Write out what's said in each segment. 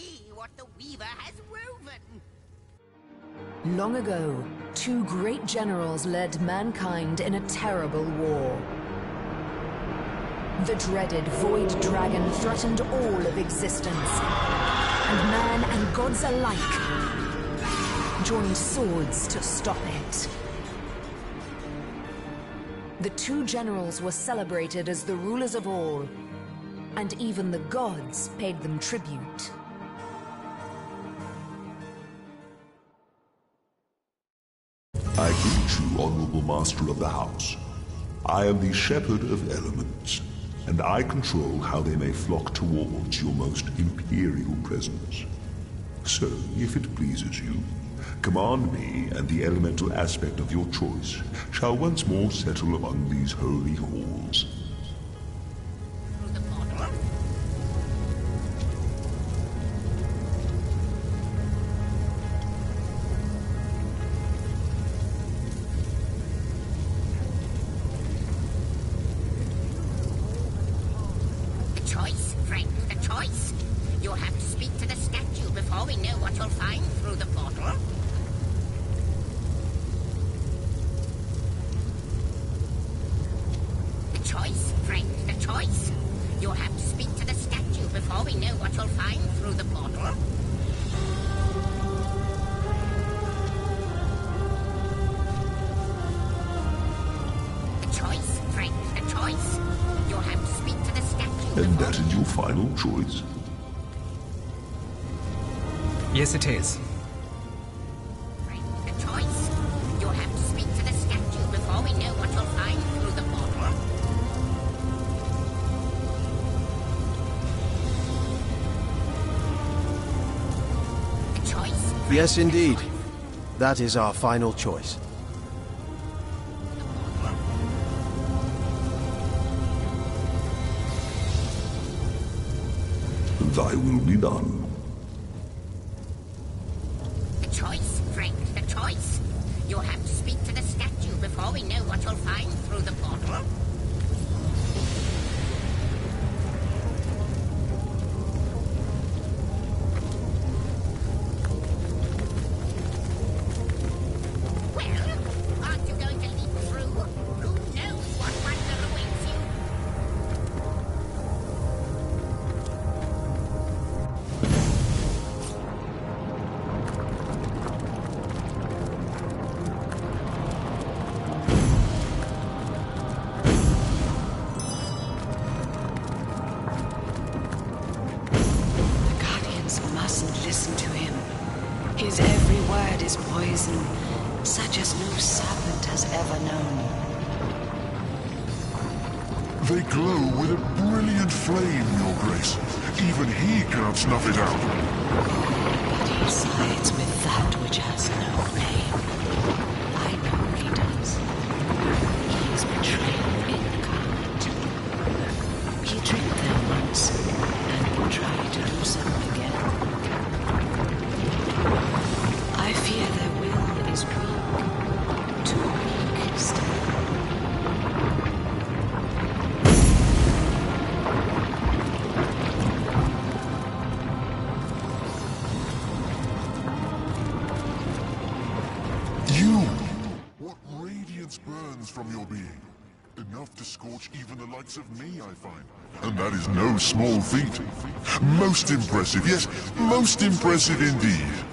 see what the Weaver has woven. Long ago, two great generals led mankind in a terrible war. The dreaded Void Dragon threatened all of existence, and man and gods alike joined swords to stop it. The two generals were celebrated as the rulers of all, and even the gods paid them tribute. I greet you, Honorable Master of the House. I am the Shepherd of Elements, and I control how they may flock towards your most imperial presence. So, if it pleases you, command me, and the elemental aspect of your choice shall once more settle among these holy halls. Final choice? Yes, it is. The choice. You'll have to speak to the statue before we know what you'll find through the portal. The choice. Yes, indeed. That is our final choice. Thy will be done. The choice, Frank, the choice. You'll have to speak to the statue before we know what you'll find through the portal. Well, aren't you going to leap through? Who knows what wonder awaits you? Listen to him. His every word is poison, such as no serpent has ever known. They glow with a brilliant flame, Your Grace. Even he cannot snuff it out. But he sides with that which has no flame. I know he does. He is betrayal incarnate. He tricked them once, and will try to do so again. I fear their will is weak, too weak still. You! What radiance burns from your being? Enough to scorch even the likes of me, I find. And that is no small feat. Most impressive, yes, most impressive indeed.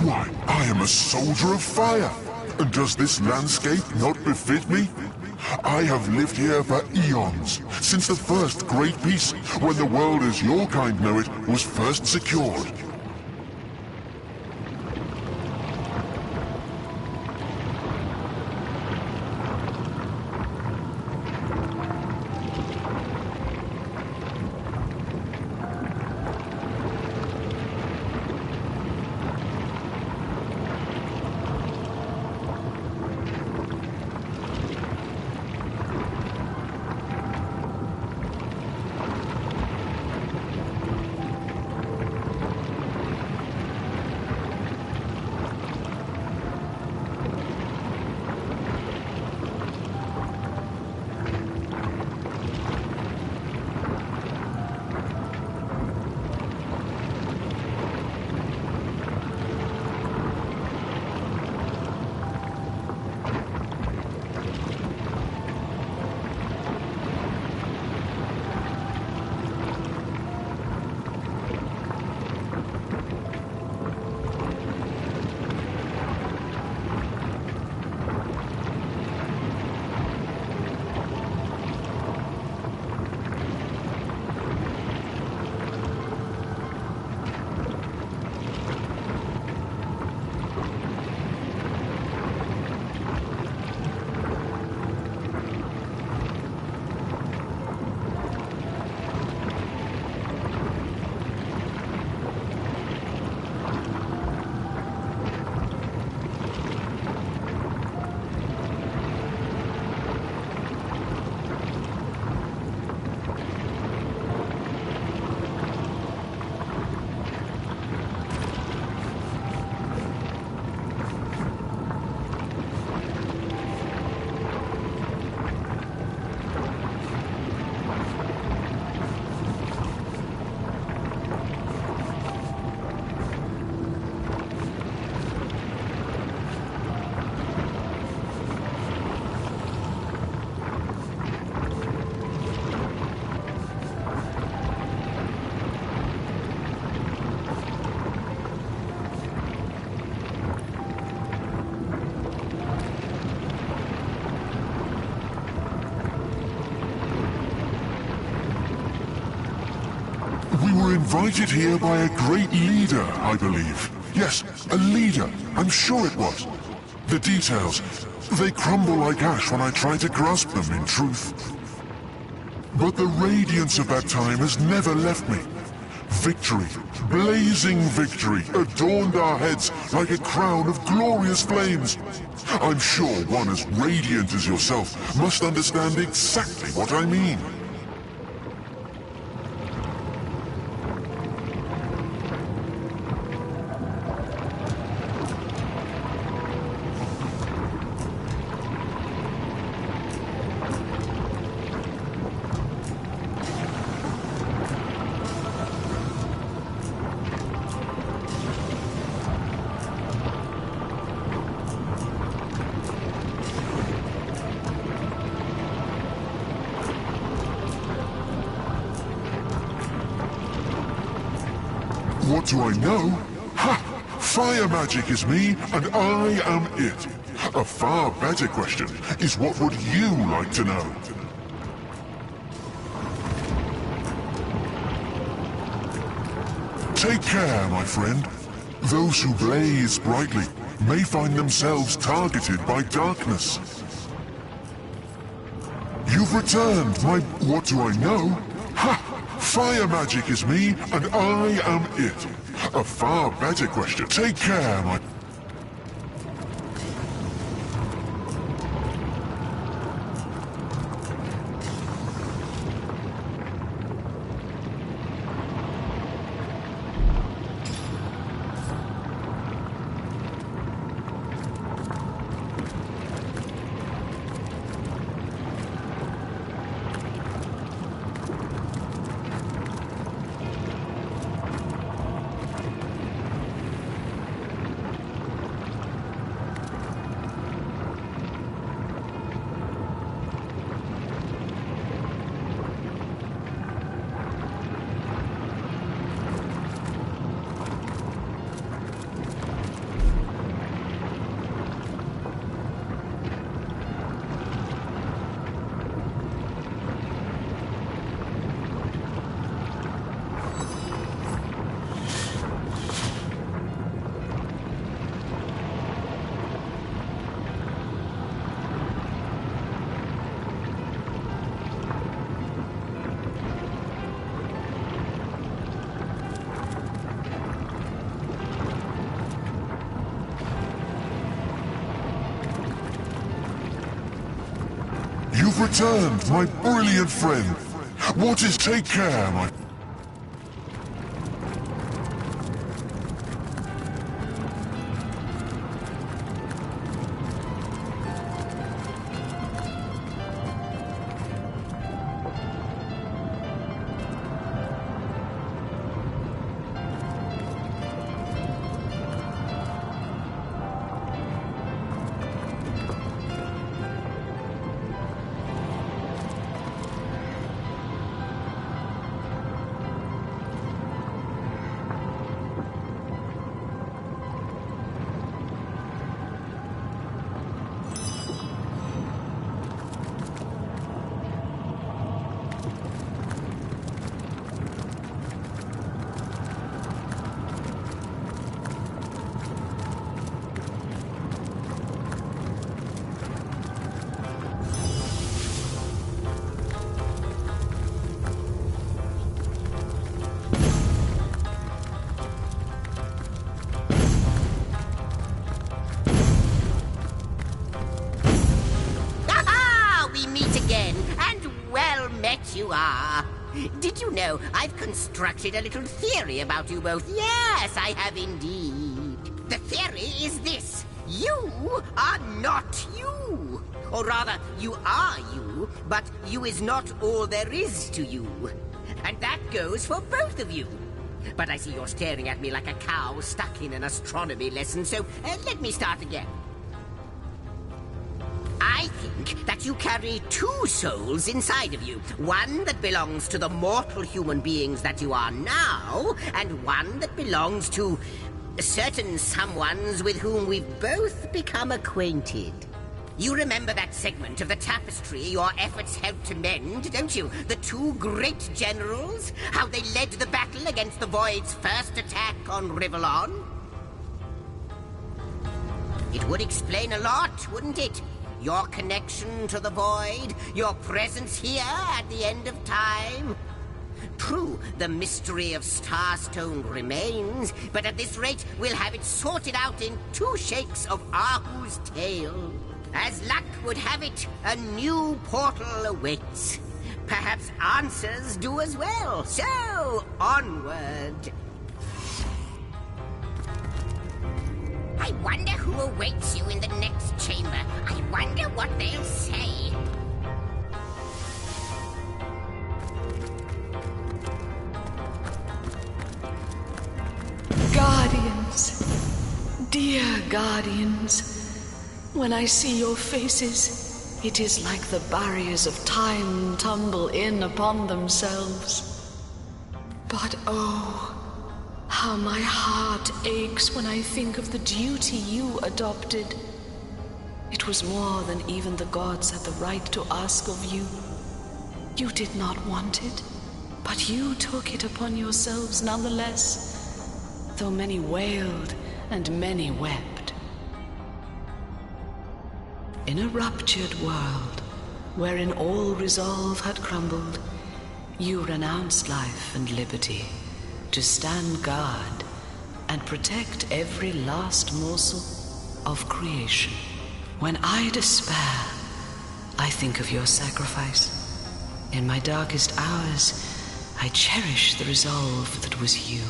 Why, I am a soldier of fire! And does this landscape not befit me? I have lived here for eons, since the first great peace, when the world as your kind know it was first secured. invited here by a great leader, I believe. Yes, a leader. I'm sure it was. The details, they crumble like ash when I try to grasp them in truth. But the radiance of that time has never left me. Victory, blazing victory, adorned our heads like a crown of glorious flames. I'm sure one as radiant as yourself must understand exactly what I mean. What do I know? Ha! Fire magic is me, and I am it. A far better question is what would you like to know? Take care, my friend. Those who blaze brightly may find themselves targeted by darkness. You've returned, my... What do I know? Ha! Fire magic is me, and I am it. A far better question. Take care, my... You've returned, my brilliant friend. What is... Take care, my... You are. Did you know I've constructed a little theory about you both? Yes, I have indeed. The theory is this. You are not you. Or rather, you are you, but you is not all there is to you. And that goes for both of you. But I see you're staring at me like a cow stuck in an astronomy lesson, so let me start again. I think that you carry two souls inside of you. One that belongs to the mortal human beings that you are now, and one that belongs to certain someones with whom we've both become acquainted. You remember that segment of the tapestry your efforts helped to mend, don't you? The two great generals? How they led the battle against the Void's first attack on Rivellon? It would explain a lot, wouldn't it? Your connection to the Void, your presence here at the end of time. True, the mystery of Starstone remains, but at this rate, we'll have it sorted out in 2 shakes of Ahu's tail. As luck would have it, a new portal awaits. Perhaps answers do as well. So, onward. I wonder who awaits you in the next chamber. I wonder what they'll say. Guardians, dear guardians, when I see your faces, it is like the barriers of time tumble in upon themselves. But oh, how my heart aches when I think of the duty you adopted. It was more than even the gods had the right to ask of you. You did not want it, but you took it upon yourselves nonetheless, though many wailed and many wept. In a ruptured world, wherein all resolve had crumbled, you renounced life and liberty to stand guard and protect every last morsel of creation. When I despair, I think of your sacrifice. In my darkest hours, I cherish the resolve that was you.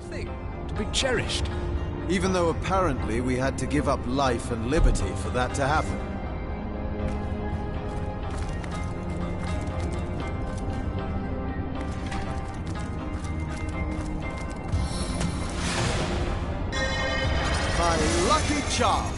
Thing to be cherished. Even though apparently we had to give up life and liberty for that to happen. My lucky charm!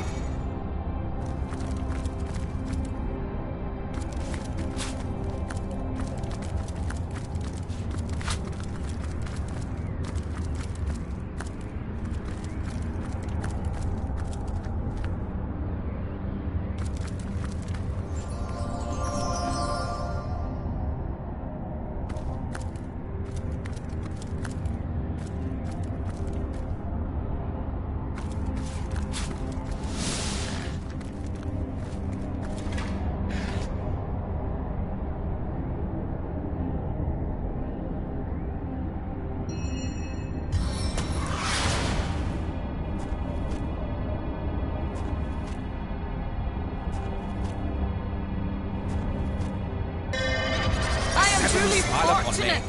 Truly Smile upon me. fortunate!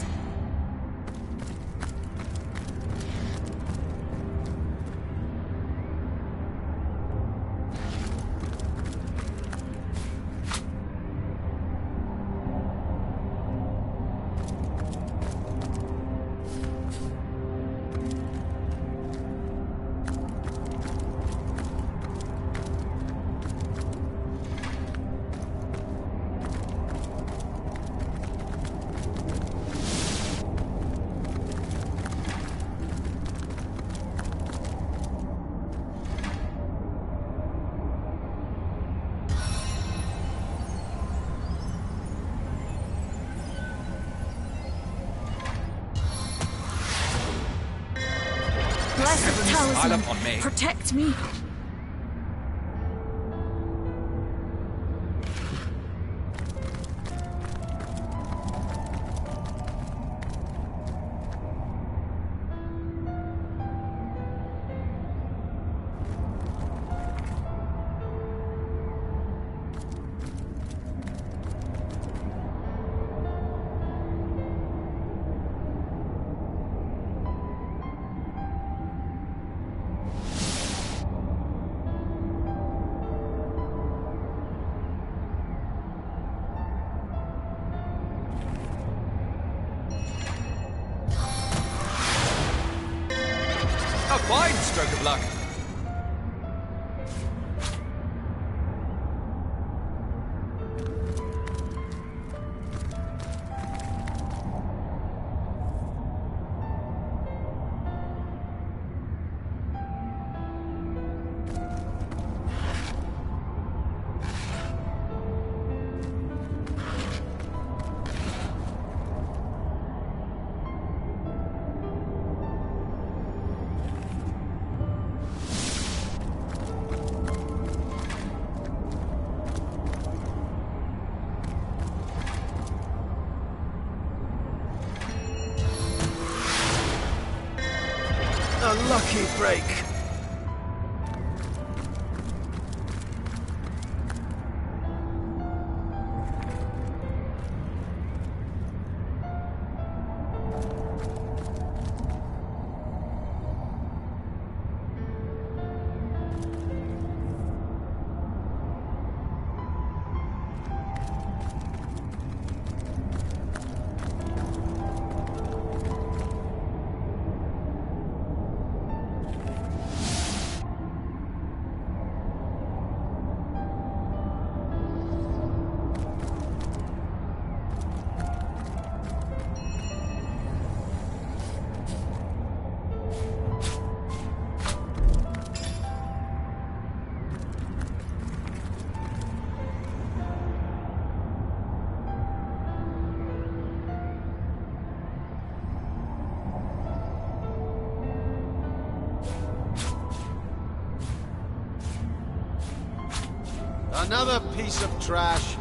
Blessed Smile talisman, upon me. protect me. A fine stroke of luck. A lucky break. Another piece of trash.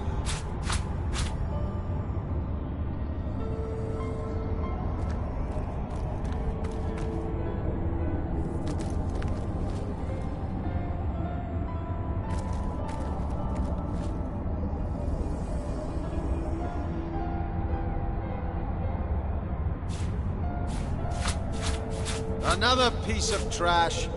Another piece of trash.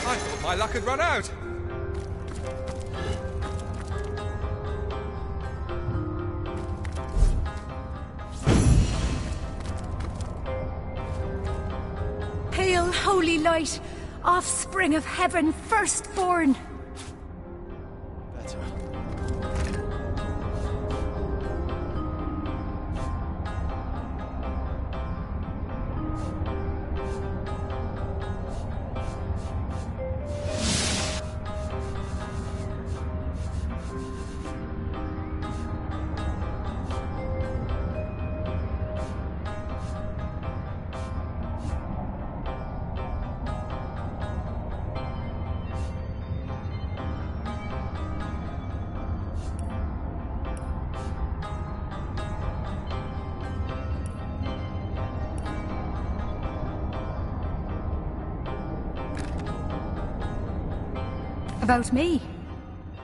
I thought my luck had run out. Hail, holy light, offspring of heaven, firstborn. Better. About me.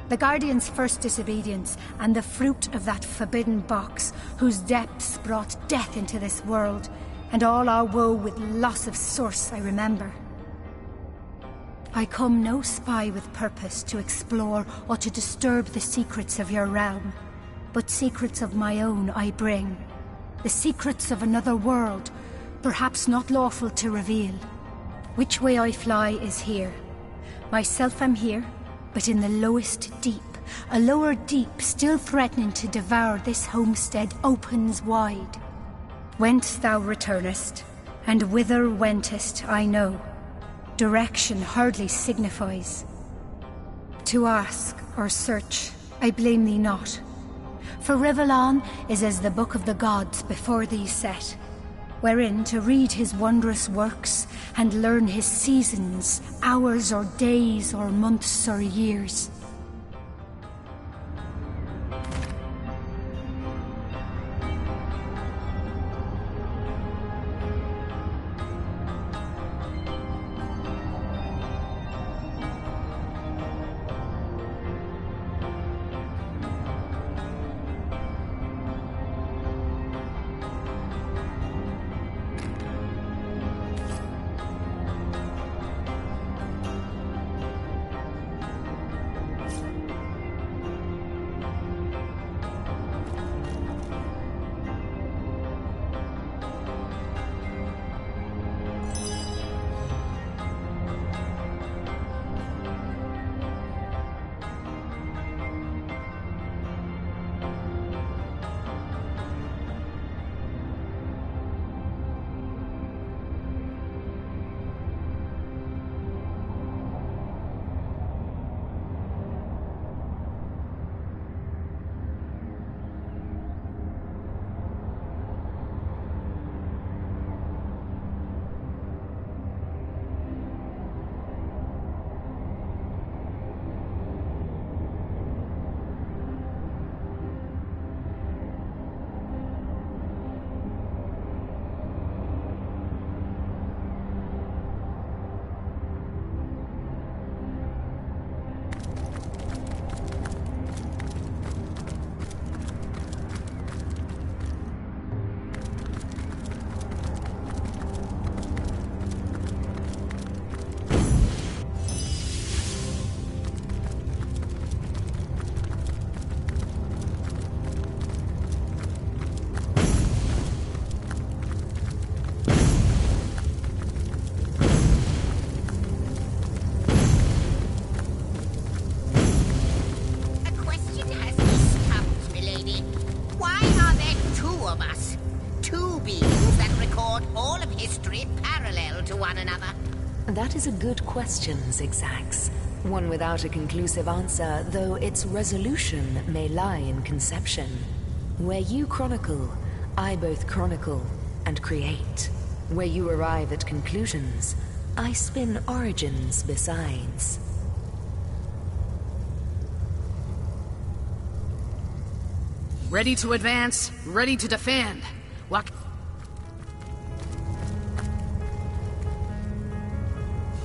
The Guardian's first disobedience, and the fruit of that forbidden box, whose depths brought death into this world, and all our woe with loss of source, I remember. I come no spy with purpose to explore or to disturb the secrets of your realm, but secrets of my own I bring. The secrets of another world, perhaps not lawful to reveal. Which way I fly is here. Myself am here, but in the lowest deep, a lower deep still threatening to devour this homestead opens wide. Whence thou returnest, and whither wentest, I know. Direction hardly signifies. To ask or search, I blame thee not. For Rivellon is as the book of the gods before thee set, wherein to read his wondrous works and learn his seasons, hours or days or months or years. That is a good question, Zigzags. One without a conclusive answer, though its resolution may lie in conception. Where you chronicle, I both chronicle and create. Where you arrive at conclusions, I spin origins besides. Ready to advance, ready to defend. What?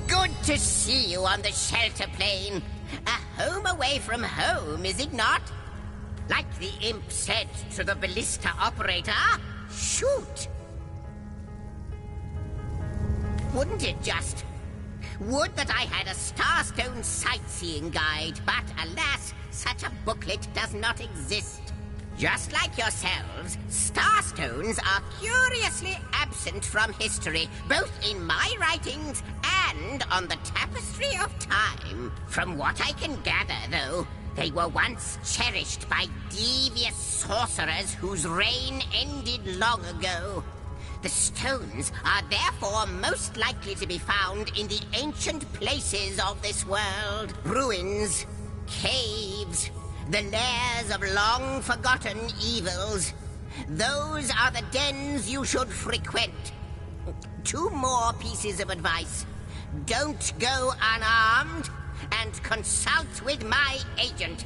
Good to see you on the shelter plane. A home away from home, is it not? Like the imp said to the ballista operator, shoot! Wouldn't it just? Would that I had a Starstone sightseeing guide, but alas, such a booklet does not exist. Just like yourselves, Starstones are curiously absent from history, both in my writings and on the tapestry of time. From what I can gather, though, they were once cherished by devious sorcerers whose reign ended long ago. The stones are therefore most likely to be found in the ancient places of this world. Ruins, caves, the lairs of long-forgotten evils. Those are the dens you should frequent. 2 more pieces of advice. Don't go unarmed, and consult with my agent.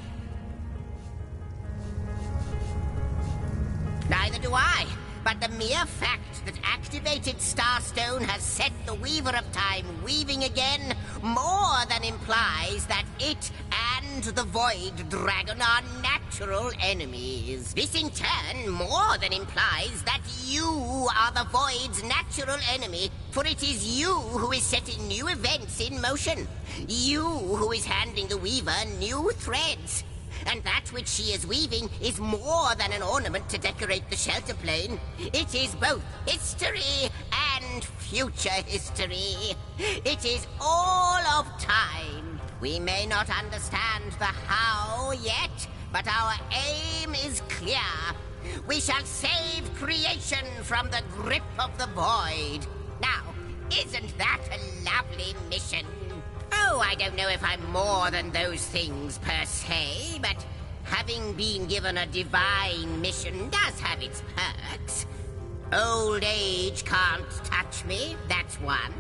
Neither do I, but the mere fact that activated Starstone has set the Weaver of Time weaving again more than implies that it and the Void Dragon are natural enemies. This in turn more than implies that you are the Void's natural enemy, for it is you who is setting new events in motion. You who is handing the Weaver new threads. And that which she is weaving is more than an ornament to decorate the shelter plane. It is both history and future history. It is all of time. We may not understand the how yet, but our aim is clear. We shall save creation from the grip of the void. Now, isn't that a lovely mission? Oh, I don't know if I'm more than those things per se, but having been given a divine mission does have its perks. Old age can't touch me, that's one.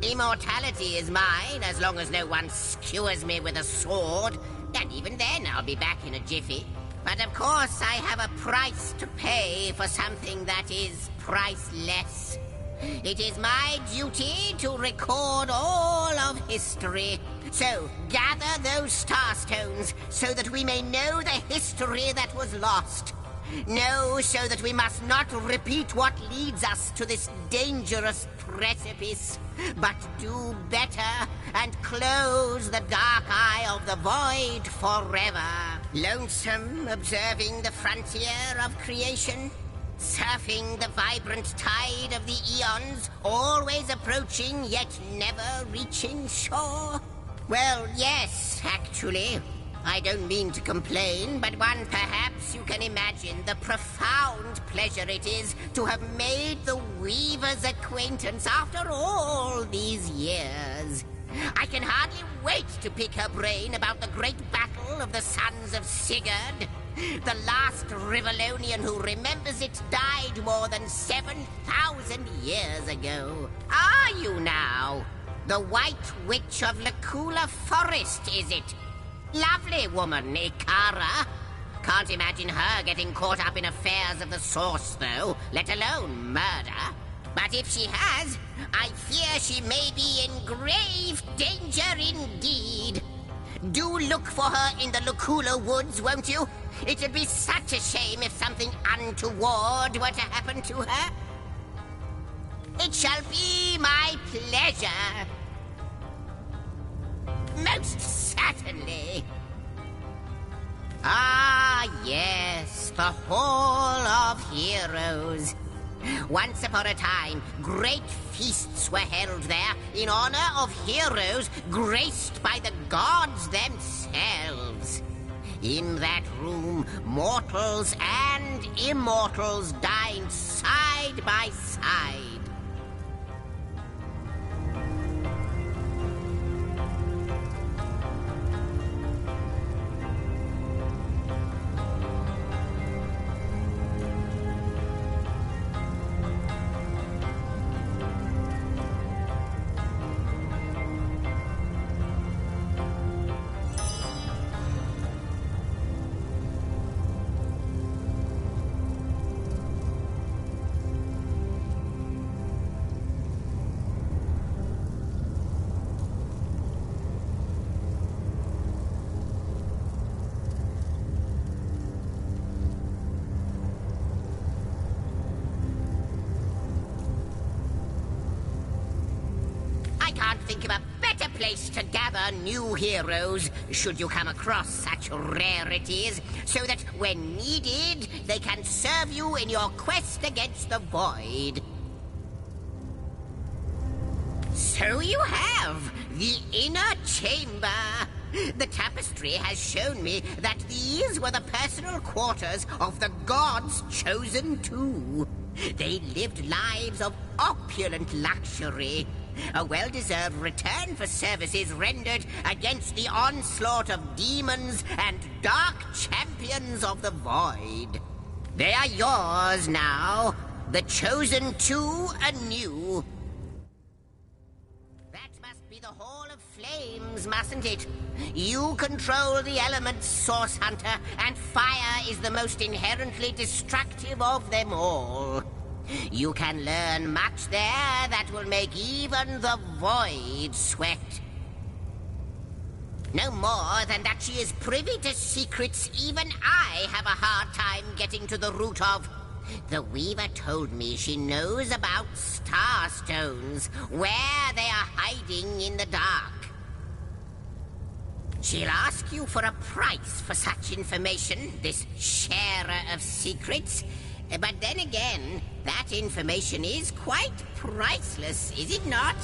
Immortality is mine as long as no one skewers me with a sword, and even then I'll be back in a jiffy. But of course I have a price to pay for something that is priceless. It is my duty to record all of history. So, gather those starstones so that we may know the history that was lost. Know so that we must not repeat what leads us to this dangerous precipice, but do better and close the dark eye of the void forever. Lonesome, observing the frontier of creation, surfing the vibrant tide of the eons, always approaching yet never reaching shore. Well, yes, actually. I don't mean to complain, but one perhaps you can imagine the profound pleasure it is to have made the Weaver's acquaintance after all these years. I can hardly wait to pick her brain about the great battle of the Sons of Sigurd. The last Rivellonian who remembers it died more than 7,000 years ago. Are you now? The White Witch of Lacula Forest, is it? Lovely woman, Ikara. Can't imagine her getting caught up in affairs of the Source, though, let alone murder. But if she has, I fear she may be in grave danger indeed. Do look for her in the Lacula woods, won't you? It would be such a shame if something untoward were to happen to her. It shall be my pleasure. Most certainly. Ah, yes, the Hall of Heroes. Once upon a time, great feasts were held there in honor of heroes graced by the gods themselves. In that room, mortals and immortals dined side by side. Think of a better place to gather new heroes, should you come across such rarities, so that when needed, they can serve you in your quest against the void. So you have the inner chamber. The tapestry has shown me that these were the personal quarters of the gods chosen two. They lived lives of opulent luxury, a well-deserved return for services rendered against the onslaught of demons and dark champions of the void. They are yours now, the chosen two anew. That must be the Hall of Flames, mustn't it? You control the elements, Source Hunter, and fire is the most inherently destructive of them all. You can learn much there that will make even the void sweat. No more than that she is privy to secrets even I have a hard time getting to the root of. The Weaver told me she knows about starstones, where they are hiding in the dark. She'll ask you for a price for such information, this sharer of secrets. But then again, that information is quite priceless, is it not?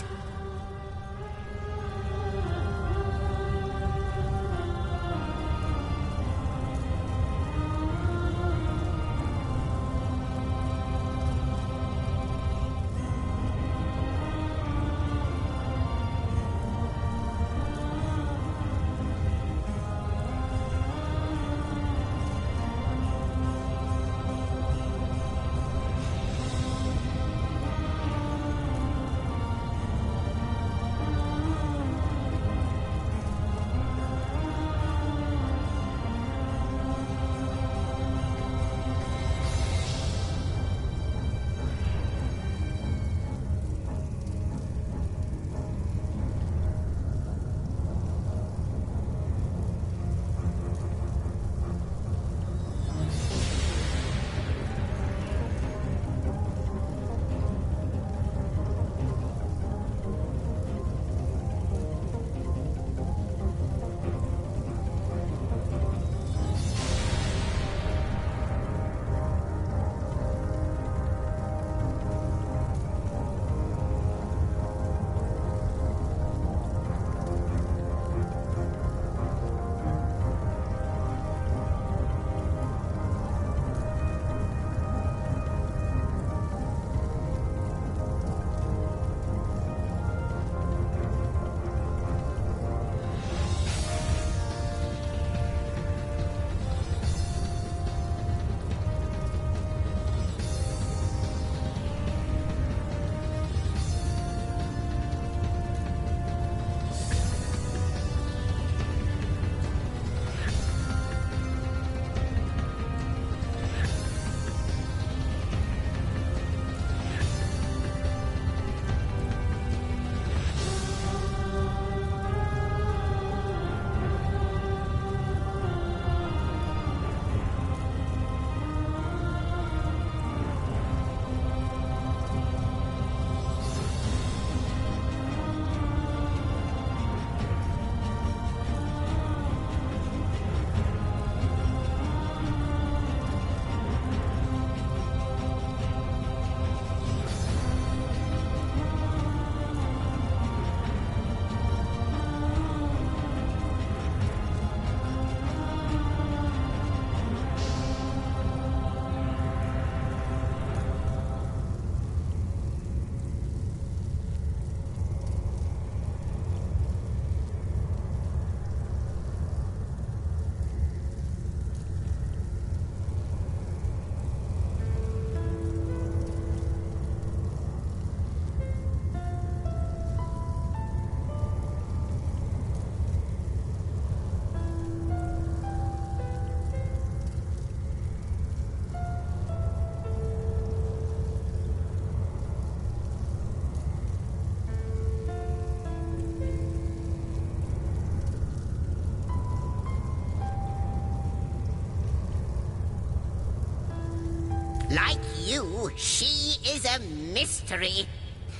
Like you, she is a mystery.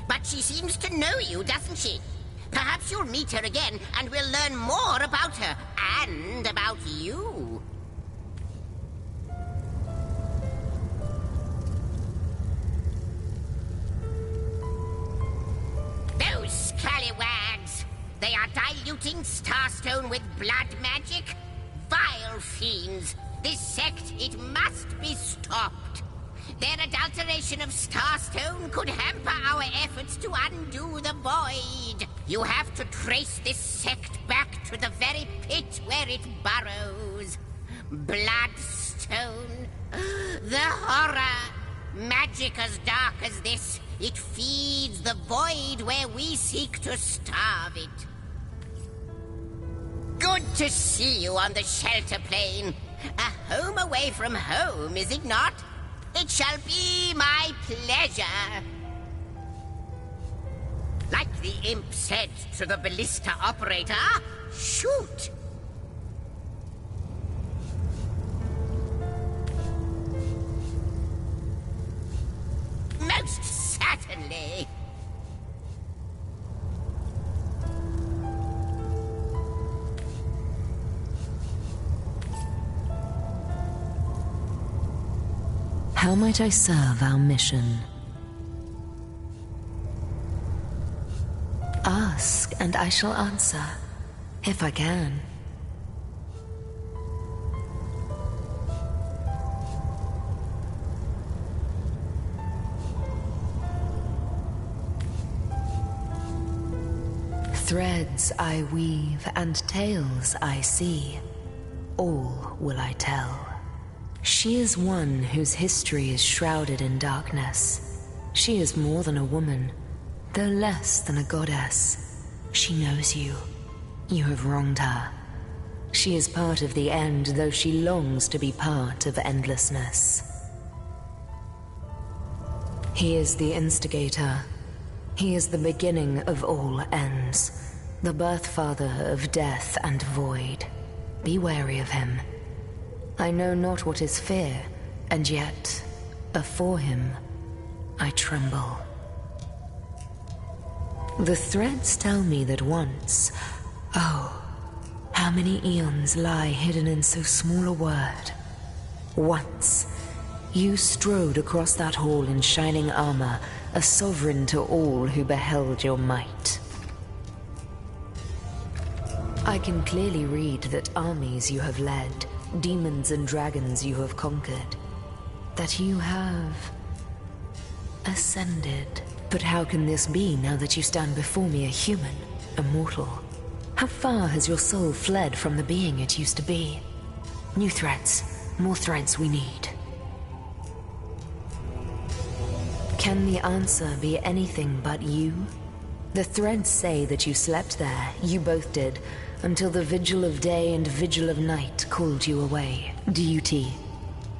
But she seems to know you, doesn't she? Perhaps you'll meet her again, and we'll learn more about her, and about you. Those scallywags! They are diluting Starstone with blood magic? Vile fiends! This sect, it must be stopped. Their adulteration of Starstone could hamper our efforts to undo the void. You have to trace this sect back to the very pit where it burrows. Bloodstone. The horror. Magic as dark as this. It feeds the void where we seek to starve it. Good to see you on the shelter plane. A home away from home, is it not? It shall be my pleasure. Like the imp said to the ballista operator, shoot! Most certainly. How might I serve our mission? Ask, and I shall answer, if I can. Threads I weave and tales I see, all will I tell. She is one whose history is shrouded in darkness. She is more than a woman, though less than a goddess. She knows you. You have wronged her. She is part of the end, though she longs to be part of endlessness. He is the instigator. He is the beginning of all ends, the birth father of death and void. Be wary of him. I know not what is fear, and yet, afore him, I tremble. The threads tell me that once, oh, how many eons lie hidden in so small a word. Once, you strode across that hall in shining armor, a sovereign to all who beheld your might. I can clearly read that armies you have led, demons and dragons you have conquered, that you have ascended. But how can this be now that you stand before me a human, a mortal? How far has your soul fled from the being it used to be? New threads, more threads we need. Can the answer be anything but you? The threads say that you slept there, you both did, until the vigil of day and vigil of night called you away. Duty.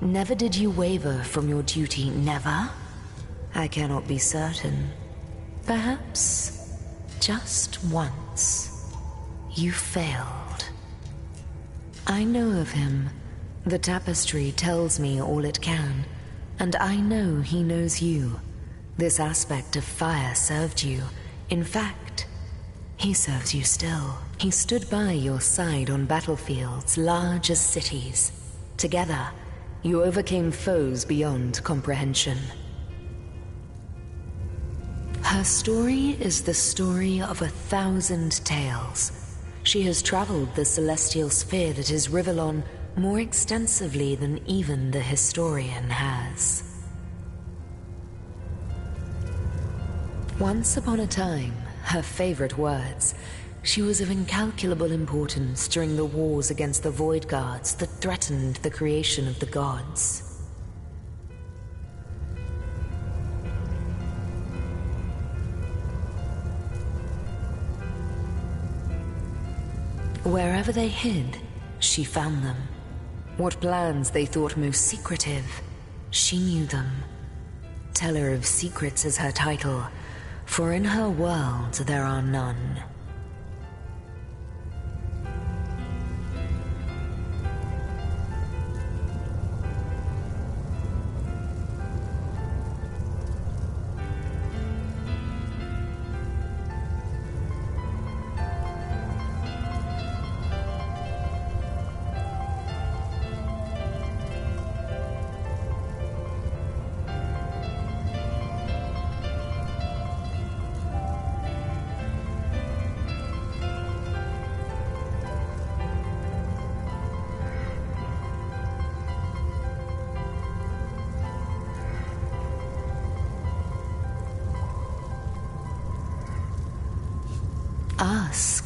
Never did you waver from your duty, never? I cannot be certain. Perhaps, just once, you failed. I know of him. The tapestry tells me all it can, and I know he knows you. This aspect of fire served you. In fact, he serves you still. He stood by your side on battlefields large as cities. Together, you overcame foes beyond comprehension. Her story is the story of 1,000 tales. She has traveled the celestial sphere that is Rivellon more extensively than even the historian has. Once upon a time, her favorite words, she was of incalculable importance during the wars against the Void Guards that threatened the creation of the gods. Wherever they hid, she found them. What plans they thought most secretive, she knew them. Teller of Secrets is her title, for in her world there are none.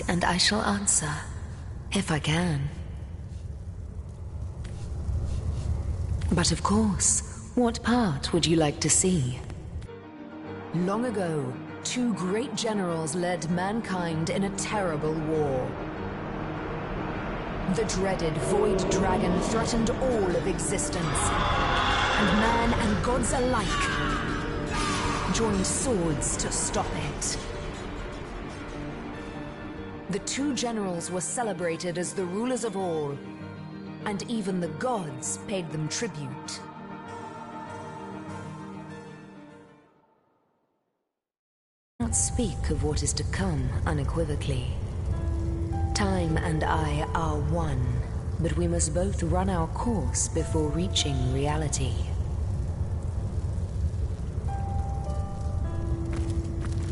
and I shall answer, if I can. But of course, what part would you like to see? Long ago, two great generals led mankind in a terrible war. The dreaded Void Dragon threatened all of existence, and man and gods alike joined swords to stop it. The two generals were celebrated as the rulers of all, and even the gods paid them tribute. I cannot speak of what is to come unequivocally. Time and I are one, but we must both run our course before reaching reality.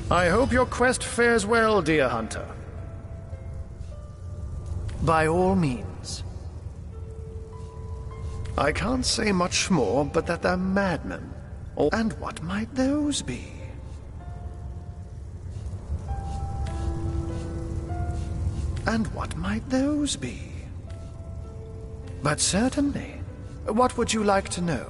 I hope your quest fares well, dear hunter. By all means. I can't say much more, but that they're madmen. And what might those be? And what might those be? But certainly. What would you like to know?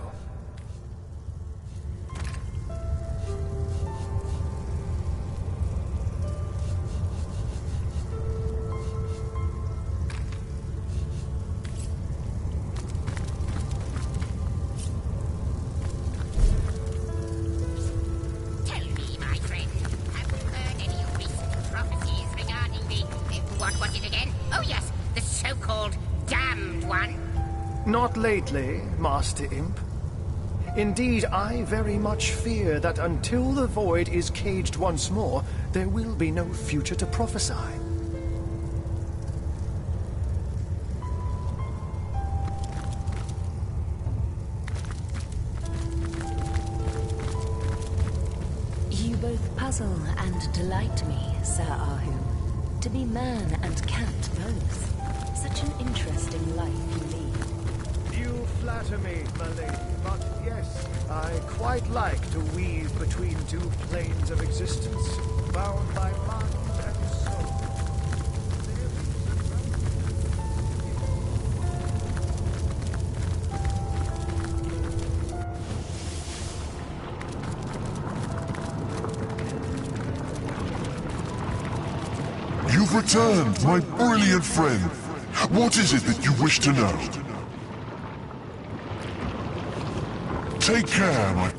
Not lately, Master Imp. Indeed, I very much fear that until the Void is caged once more, there will be no future to prophesy. You both puzzle and delight me, Sir Ahu. To be man and cat both. Such an interesting life you lead. You flatter me, my lady, but yes, I quite like to weave between two planes of existence, bound by mind and soul. You've returned, my brilliant friend. What is it that you wish to know? Take care, my...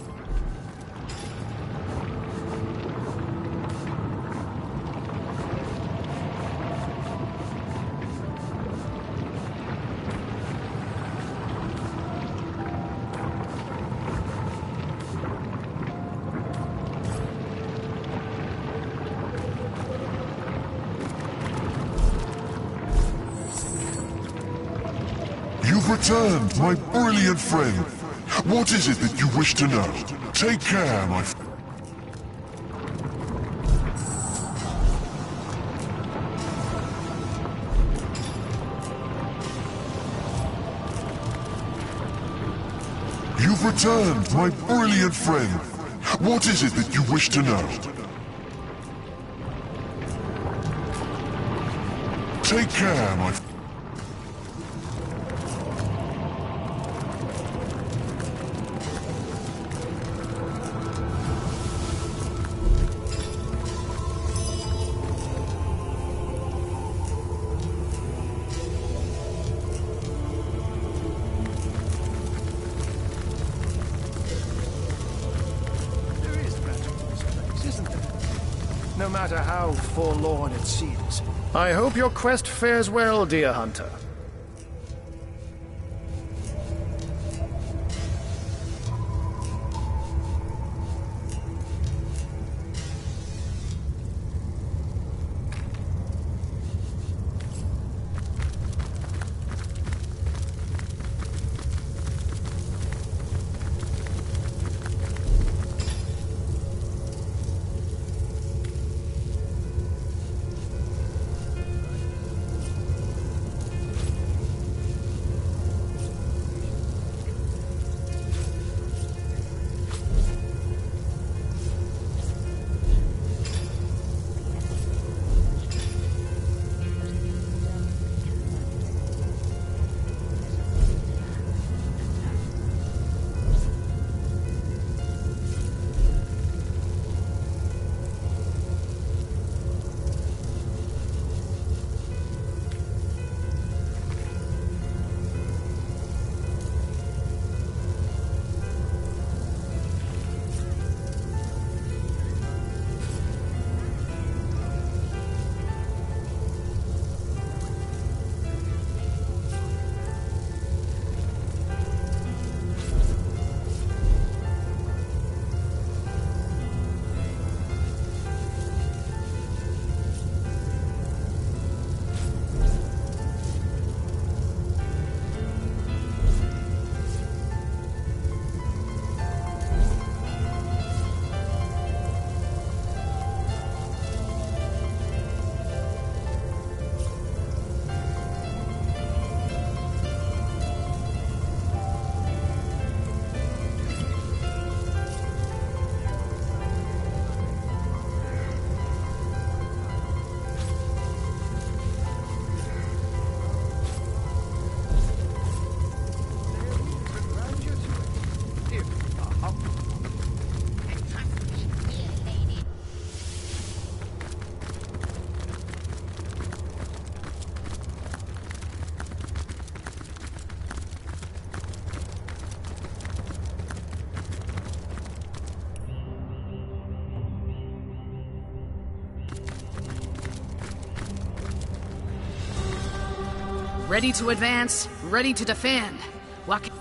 You've returned, my brilliant friend. What is it that you wish to know? Take care, my friend. You've returned, my brilliant friend. What is it that you wish to know? Take care, my friend. No matter how forlorn it seems. I hope your quest fares well, dear hunter. Ready to advance, ready to defend. What can...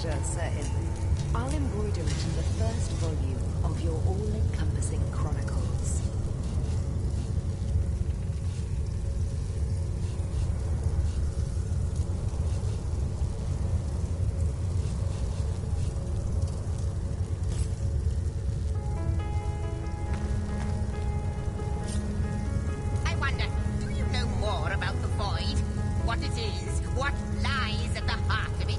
pleasure, Sir Edmund. I'll embroider it in the first volume of your all-encompassing chronicles. I wonder, do you know more about the void? What it is? What lies at the heart of it?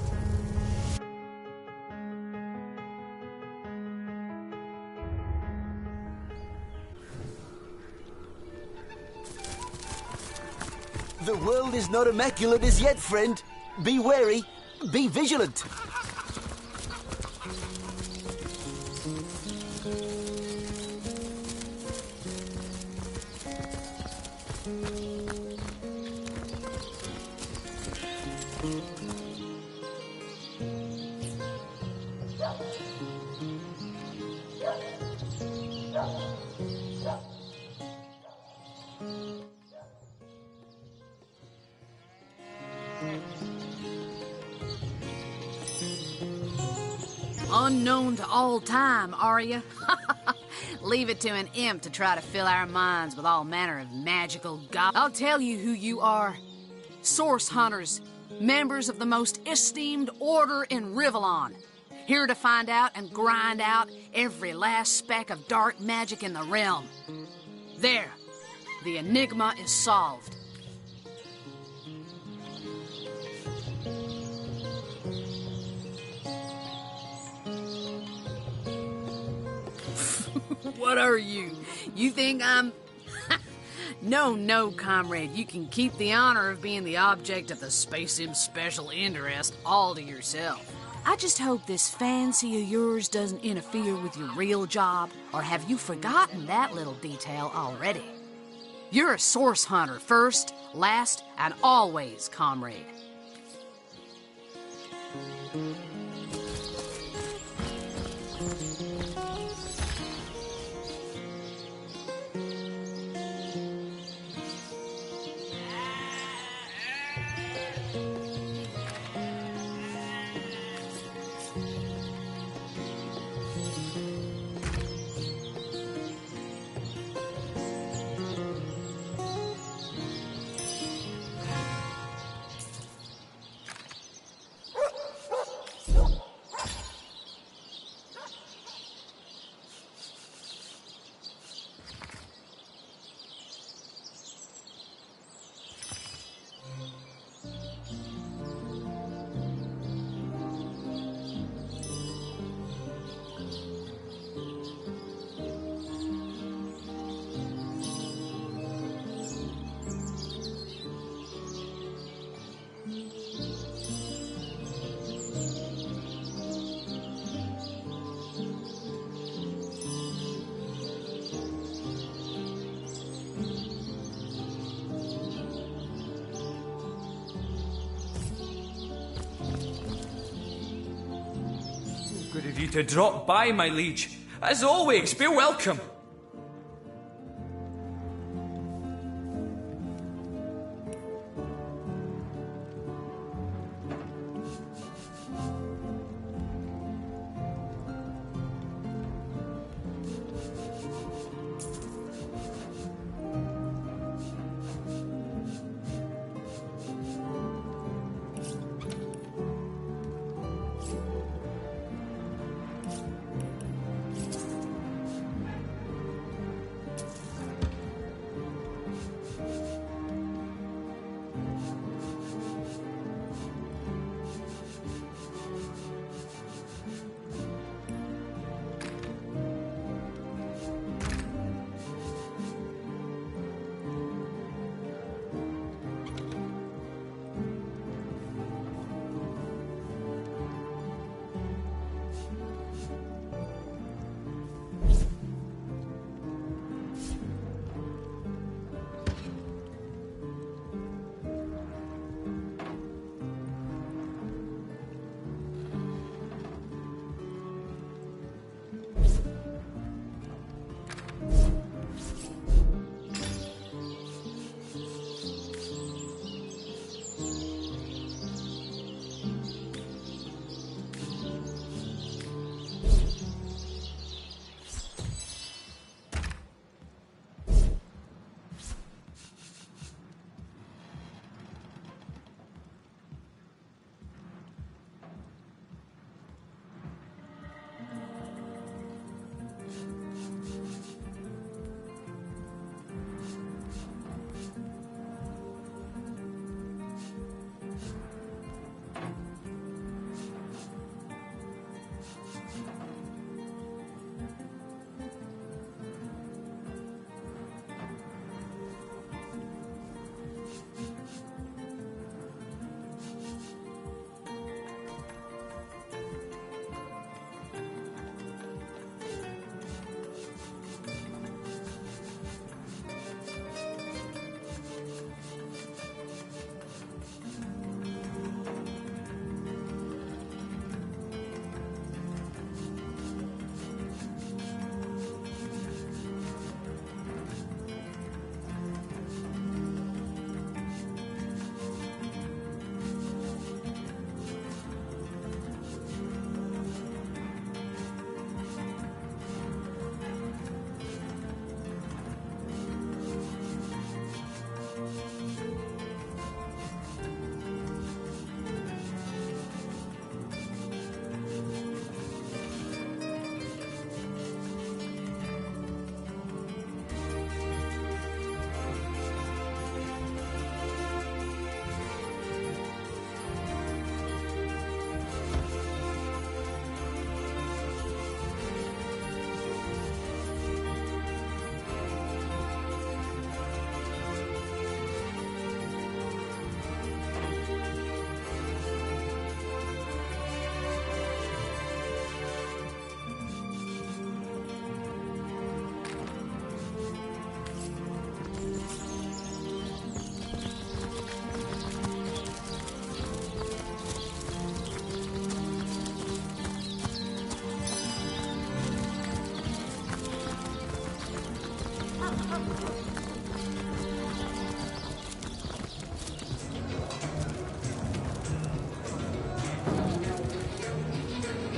The world is not immaculate as yet, friend. Be wary. Be vigilant. Unknown to all time, are you? Leave it to an imp to try to fill our minds with all manner of magical gob. I'll tell you who you are. Source hunters, members of the most esteemed order in Rivellon. Here to find out and grind out every last speck of dark magic in the realm. There, the enigma is solved. What are you? You think I'm... No, comrade. You can keep the honor of being the object of the Space Imp's special interest all to yourself. I just hope this fancy of yours doesn't interfere with your real job, or have you forgotten that little detail already? You're a source hunter first, last, and always, comrade. Good of you to drop by, my liege. As always, be welcome.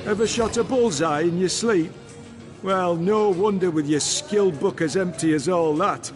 Ever shot a bullseye in your sleep? Well, no wonder with your skill book as empty as all that.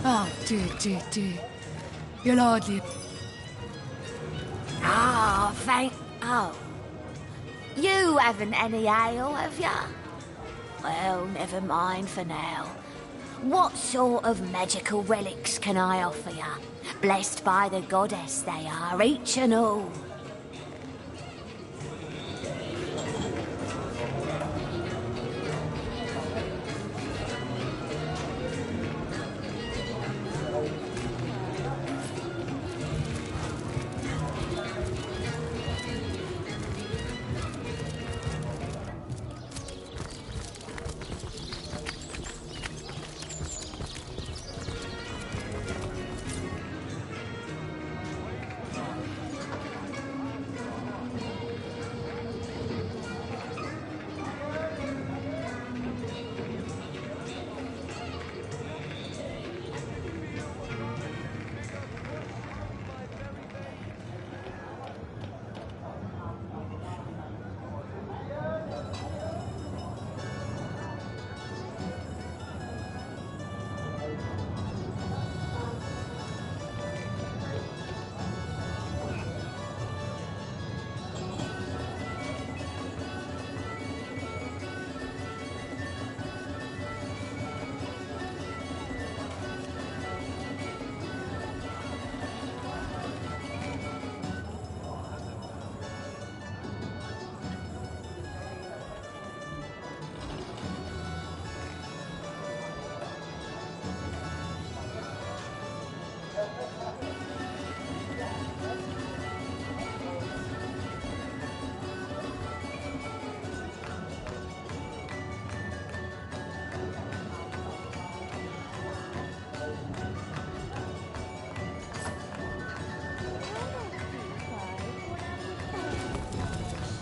Oh, dear. Your lordly. Ah, thank... Oh. You haven't any ale, have ya? Well, never mind for now. What sort of magical relics can I offer ya? Blessed by the goddess they are, each and all.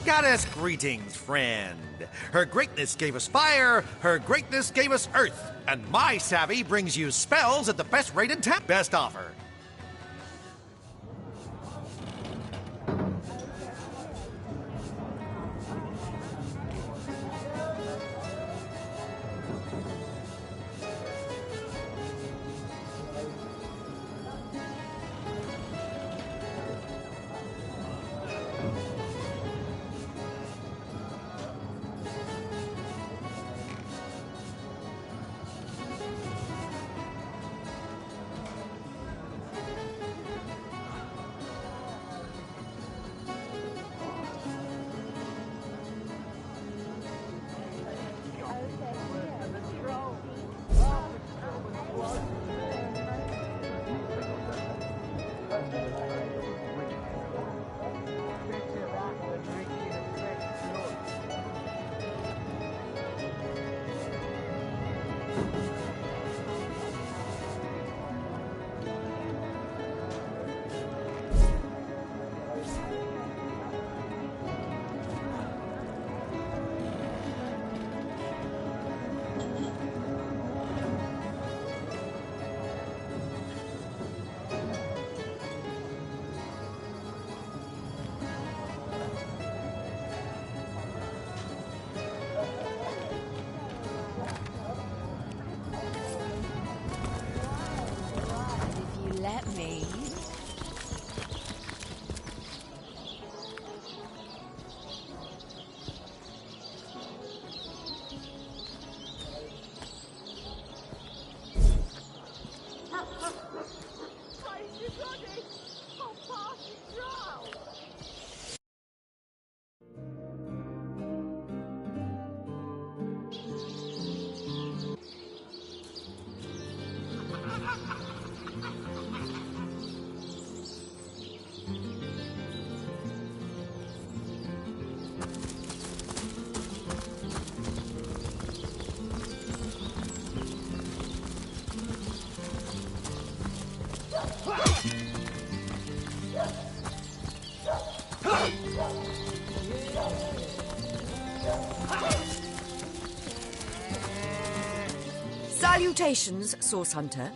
Goddess greetings, friend. Her greatness gave us fire, her greatness gave us earth, and my savvy brings you spells at the best rate in town. Best offer. Let me. Salutations, Source Hunter.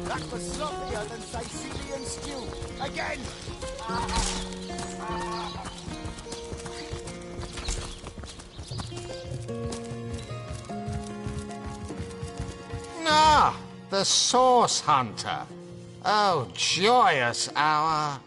That was sloppier than Sicilian stew. Again! Ah, the Source Hunter. Oh, joyous hour.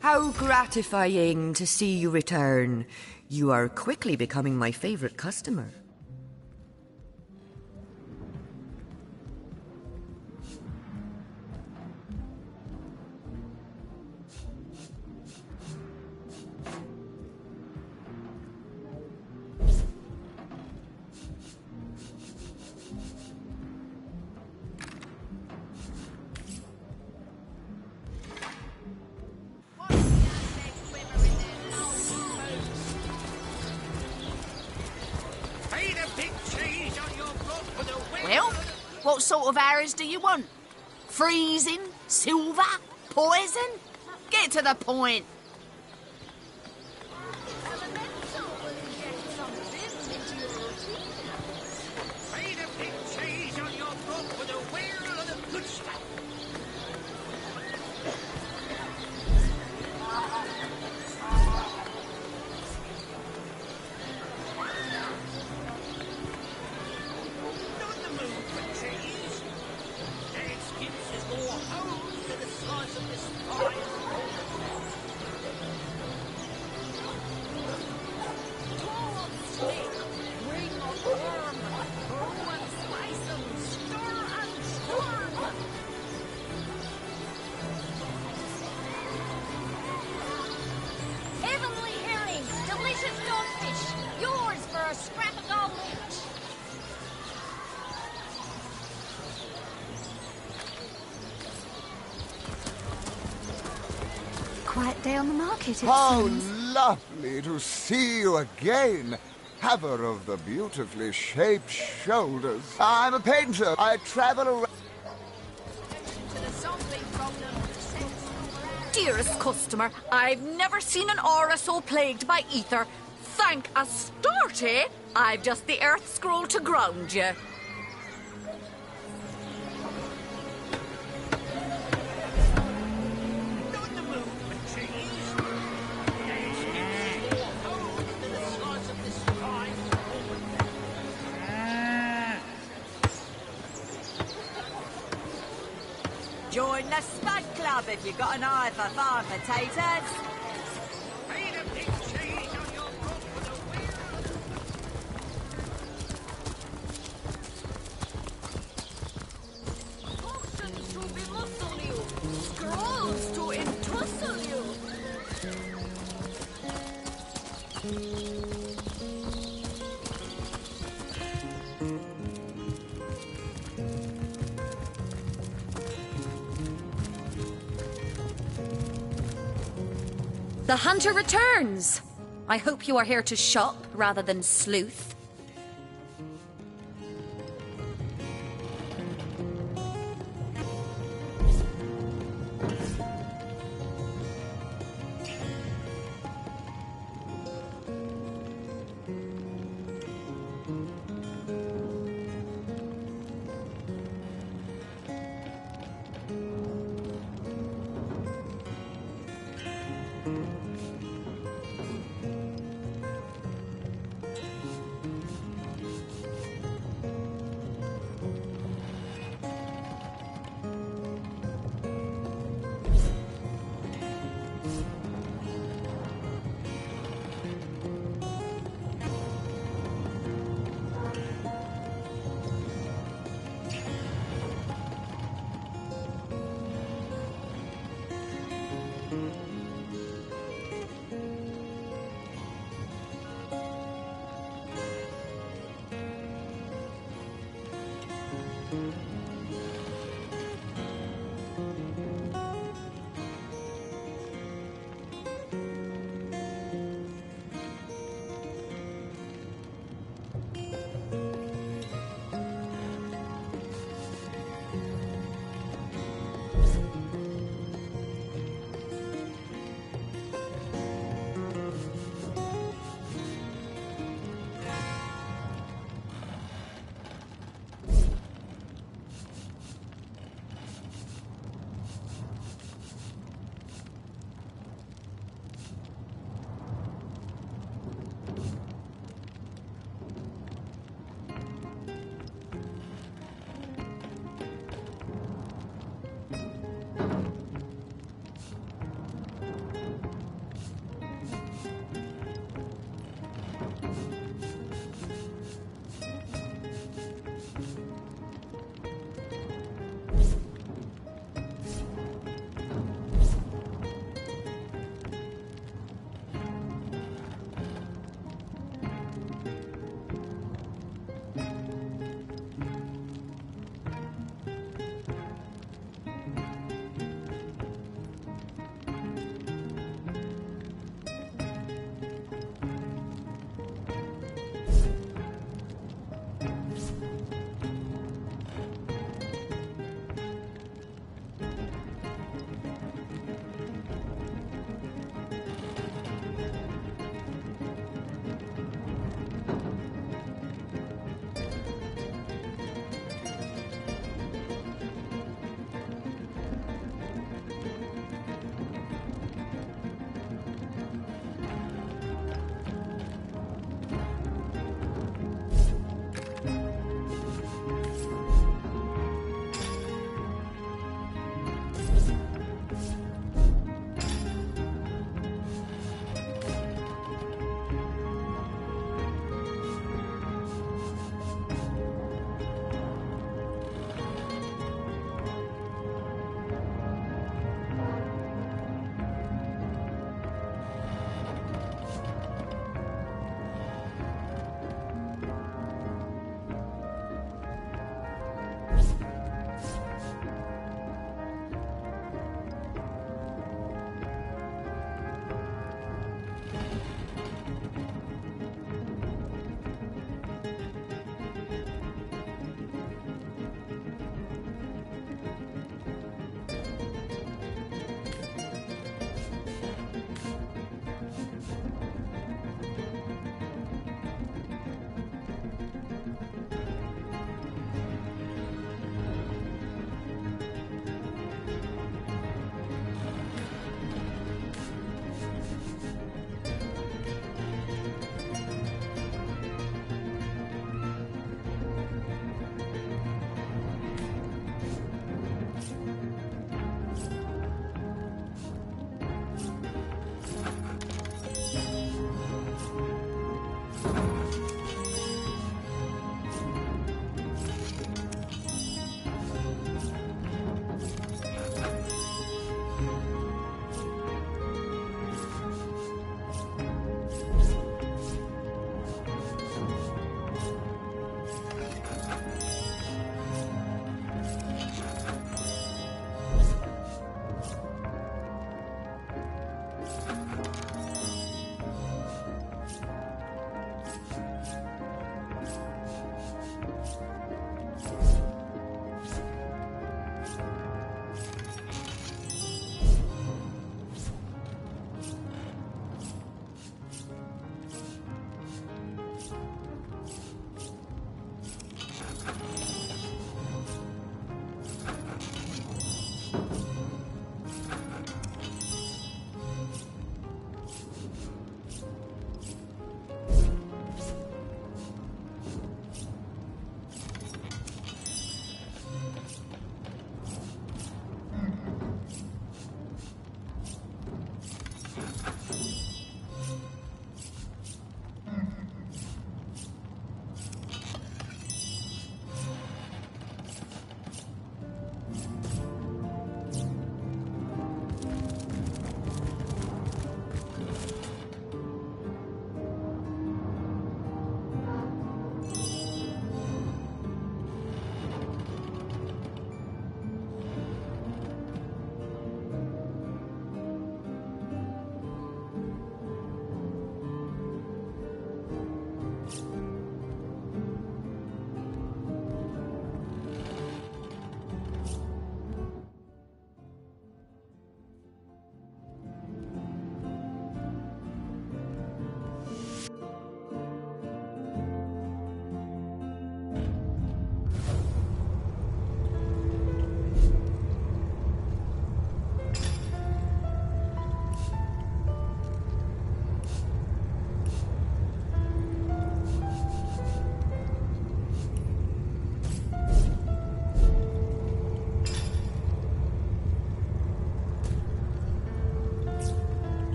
How gratifying to see you return. You are quickly becoming my favorite customer. Well, what sort of arrows do you want? Freezing? Silver? Poison? Get to the point. Heavenly herring, delicious dogfish, yours for a scrap of gold each. Quiet day on the market, it How seems. lovely to see you again, haver of the beautifully shaped shoulders. I'm a painter. I travel around. Dearest customer, I've never seen an aura so plagued by ether. Thank Astarte, I've just the earth scroll to ground you. Join the Spud Club if you've got an eye for farm potatoes. Potions to bemuscle you. Scrolls to entussle you. The hunter returns! I hope you are here to shop rather than sleuth.